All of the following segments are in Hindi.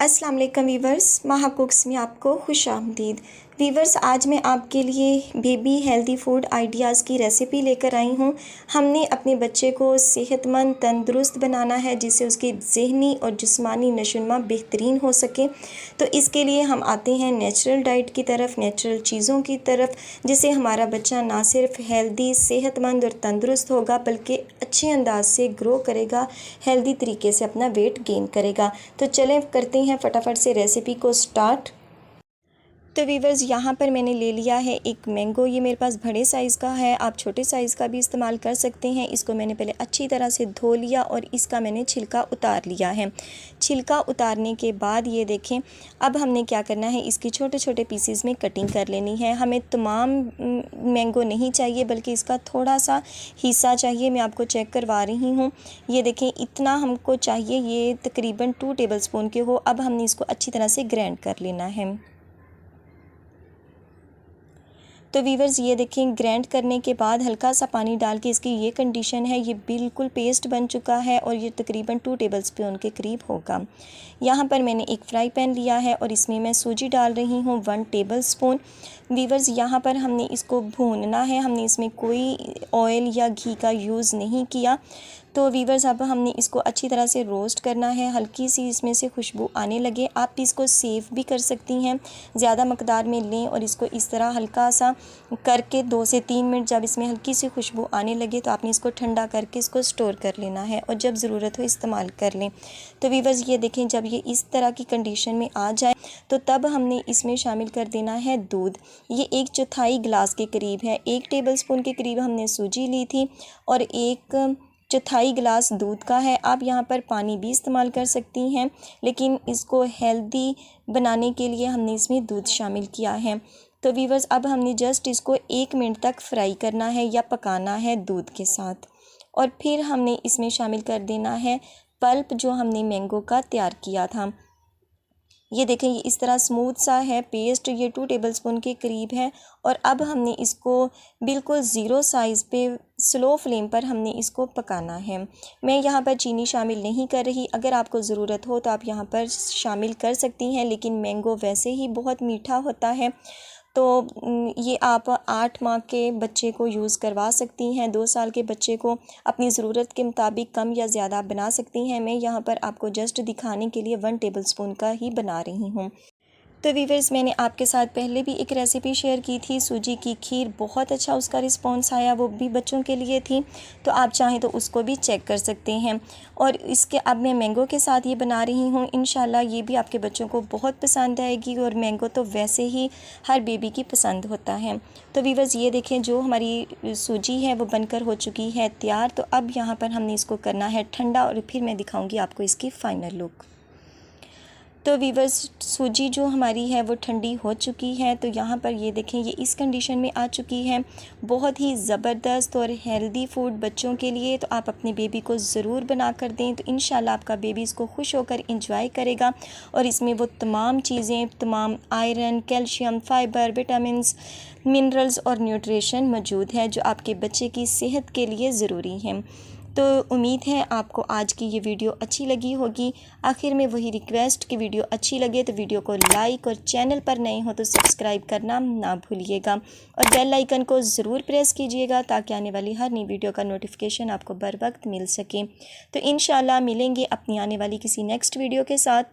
अस्सलाम वालेकुम वीवर्स, माहा कुक्स में आपको खुश आमदीद। वीवर्स, आज मैं आपके लिए बेबी हेल्दी फूड आइडियाज़ की रेसिपी लेकर आई हूँ। हमने अपने बच्चे को सेहतमंद तंदुरुस्त बनाना है जिससे उसकी ज़हनी और जिस्मानी नशोनुमा बेहतरीन हो सके। तो इसके लिए हम आते हैं नेचुरल डाइट की तरफ, नेचुरल चीज़ों की तरफ, जिससे हमारा बच्चा ना सिर्फ हेल्दी, सेहतमंद और तंदुरुस्त होगा बल्कि अच्छे अंदाज से ग्रो करेगा, हेल्दी तरीके से अपना वेट गेन करेगा। तो चलें करते हैं फटाफट से रेसिपी को स्टार्ट। तो वीवर्स, यहाँ पर मैंने ले लिया है एक मैंगो। ये मेरे पास बड़े साइज़ का है, आप छोटे साइज़ का भी इस्तेमाल कर सकते हैं। इसको मैंने पहले अच्छी तरह से धो लिया और इसका मैंने छिलका उतार लिया है। छिलका उतारने के बाद ये देखें, अब हमने क्या करना है, इसकी छोटे छोटे पीसीज में कटिंग कर लेनी है। हमें तमाम मैंगो नहीं चाहिए बल्कि इसका थोड़ा सा हिस्सा चाहिए। मैं आपको चेक करवा रही हूँ, ये देखें इतना हमको चाहिए, ये तकरीबन 2 टेबलस्पून के हो। अब हमने इसको अच्छी तरह से ग्राइंड कर लेना है। तो वीवर्स, ये देखें ग्राइंड करने के बाद हल्का सा पानी डाल के इसकी ये कंडीशन है, ये बिल्कुल पेस्ट बन चुका है और ये तकरीबन 2 टेबलस्पून के करीब होगा। यहाँ पर मैंने एक फ्राई पैन लिया है और इसमें मैं सूजी डाल रही हूँ 1 टेबलस्पून। वीवर्स, यहाँ पर हमने इसको भूनना है, हमने इसमें कोई ऑयल या घी का यूज़ नहीं किया। तो वीवर्स, अब हमने इसको अच्छी तरह से रोस्ट करना है, हल्की सी इसमें से खुशबू आने लगे। आप इसको सेव भी कर सकती हैं, ज़्यादा मकदार में लें और इसको इस तरह हल्का सा करके 2 से 3 मिनट जब इसमें हल्की सी खुशबू आने लगे तो आपने इसको ठंडा करके इसको स्टोर कर लेना है और जब ज़रूरत हो इस्तेमाल कर लें। तो वीवर्स, ये देखें जब ये इस तरह की कंडीशन में आ जाए तो तब हमने इसमें शामिल कर देना है दूध। ये 1/4 गिलास के करीब है, 1 टेबलस्पून के करीब हमने सूजी ली थी और 1/4 गिलास दूध का है। आप यहाँ पर पानी भी इस्तेमाल कर सकती हैं, लेकिन इसको हेल्दी बनाने के लिए हमने इसमें दूध शामिल किया है। तो वीवर्स, अब हमने जस्ट इसको 1 मिनट तक फ्राई करना है या पकाना है दूध के साथ और फिर हमने इसमें शामिल कर देना है पल्प जो हमने मैंगो का तैयार किया था। ये देखें, ये इस तरह स्मूथ सा है पेस्ट, ये 2 टेबलस्पून के करीब है और अब हमने इसको बिल्कुल ज़ीरो साइज़ पे स्लो फ्लेम पर हमने इसको पकाना है। मैं यहाँ पर चीनी शामिल नहीं कर रही, अगर आपको ज़रूरत हो तो आप यहाँ पर शामिल कर सकती हैं, लेकिन मैंगो वैसे ही बहुत मीठा होता है तो ये आप 8 माह के बच्चे को यूज़ करवा सकती हैं, 2 साल के बच्चे को अपनी ज़रूरत के मुताबिक कम या ज़्यादा बना सकती हैं। मैं यहाँ पर आपको जस्ट दिखाने के लिए 1 टेबलस्पून का ही बना रही हूँ। तो वीवर्स, मैंने आपके साथ पहले भी एक रेसिपी शेयर की थी सूजी की खीर, बहुत अच्छा उसका रिस्पॉन्स आया, वो भी बच्चों के लिए थी, तो आप चाहें तो उसको भी चेक कर सकते हैं। और इसके अब मैं मैंगो के साथ ये बना रही हूँ, इंशाल्लाह ये भी आपके बच्चों को बहुत पसंद आएगी और मैंगो तो वैसे ही हर बेबी की पसंद होता है। तो वीवर्स, ये देखें जो हमारी सूजी है वो बनकर हो चुकी है तैयार। तो अब यहाँ पर हमने इसको करना है ठंडा और फिर मैं दिखाऊँगी आपको इसकी फ़ाइनल लुक। तो वीवर्स, सूजी जो हमारी है वो ठंडी हो चुकी है, तो यहाँ पर ये देखें ये इस कंडीशन में आ चुकी है। बहुत ही ज़बरदस्त और हेल्दी फूड बच्चों के लिए, तो आप अपने बेबी को ज़रूर बना कर दें, तो इंशाल्लाह आपका बेबी इसको खुश होकर इंजॉय करेगा। और इसमें वो तमाम चीज़ें, तमाम iron, calcium, fibre, vitamins, minerals और न्यूट्रिशन मौजूद है जो आपके बच्चे की सेहत के लिए ज़रूरी हैं। तो उम्मीद है आपको आज की ये वीडियो अच्छी लगी होगी। आखिर में वही रिक्वेस्ट कि वीडियो अच्छी लगे तो वीडियो को लाइक और चैनल पर नए हो तो सब्सक्राइब करना ना भूलिएगा और बेल आइकन को ज़रूर प्रेस कीजिएगा ताकि आने वाली हर नई वीडियो का नोटिफिकेशन आपको बर वक्त मिल सके। तो इंशाल्लाह मिलेंगे अपनी आने वाली किसी नेक्स्ट वीडियो के साथ।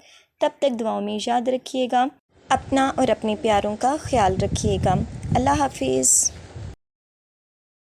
तब तक दुआओं में याद रखिएगा, अपना और अपने प्यारों का ख्याल रखिएगा। अल्लाह हाफिज़।